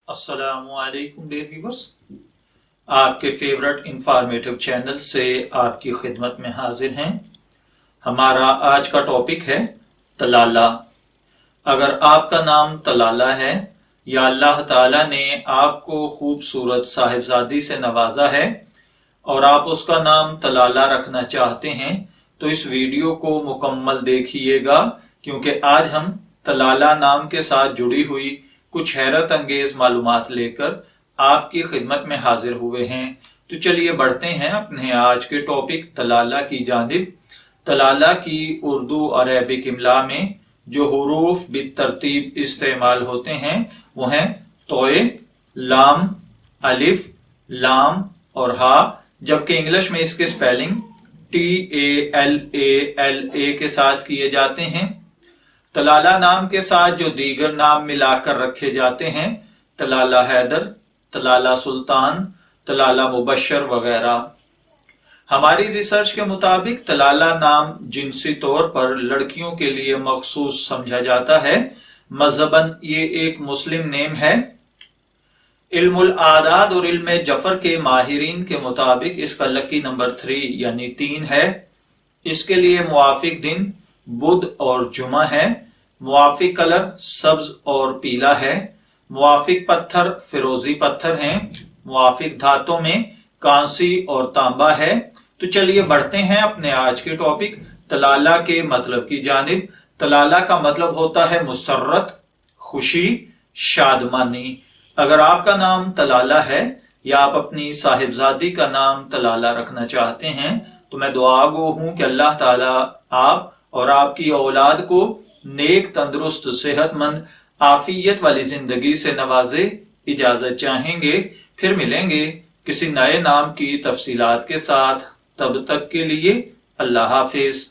अस्सलामुअलैकुम dear viewers, आपके favourite informative channel से आपकी खिदमत में हाजिर हैं। हमारा आज का टॉपिक है तलाला। अगर आपका नाम तलाला है या अल्लाह ताला ने आपको खूबसूरत साहिबजादी से नवाजा है और आप उसका नाम तलाला रखना चाहते हैं तो इस वीडियो को मुकम्मल देखिएगा, क्योंकि आज हम तलाला नाम के साथ जुड़ी हुई कुछ हैरत अंगेज मालूमात लेकर आपकी खिदमत में हाजिर हुए हैं। तो चलिए बढ़ते हैं अपने आज के टॉपिक तलाला की जानिब। तलाला की उर्दू और अरबिक इमला में जो हुरूफ बितरतीब इस्तेमाल होते हैं वो हैं तोए, लाम, अलिफ, लाम और हा, जबकि इंग्लिश में इसके स्पेलिंग TALALA के साथ किए जाते हैं। तलाला नाम के साथ जो दीगर नाम मिलाकर रखे जाते हैं, तलाला हैदर, तलाला सुल्तान, तलाला मुबशर वगैरह। हमारी रिसर्च के मुताबिक तलाला नाम जिनसी तौर पर लड़कियों के लिए मखसूस समझा जाता है। मजहबन ये एक मुस्लिम नेम है। इल्मुल आदाद और इल्म जफर के माहिरीन के मुताबिक इसका लकी नंबर 3 यानी 3 है। इसके लिए मुआफिक दिन बुध और जुमा है। मुआफिक कलर सब्ज और पीला है। मुआफिक पत्थर फिरोजी पत्थर हैं। मुआफिक धातों में कांसी और तांबा है। तो चलिए बढ़ते हैं अपने आज के टॉपिक तलाला के मतलब की जानिब। तलाला का मतलब होता है मुसर्रत, खुशी, शादमानी। अगर आपका नाम तलाला है या आप अपनी साहिबजादी का नाम तलाला रखना चाहते हैं तो मैं दुआ गो हूं कि अल्लाह ताला आप और आपकी औलाद को नेक, तंदुरुस्त, सेहतमंद, आफियत वाली जिंदगी से नवाजे। इजाजत चाहेंगे, फिर मिलेंगे किसी नए नाम की तफसीलात के साथ। तब तक के लिए अल्लाह हाफिज।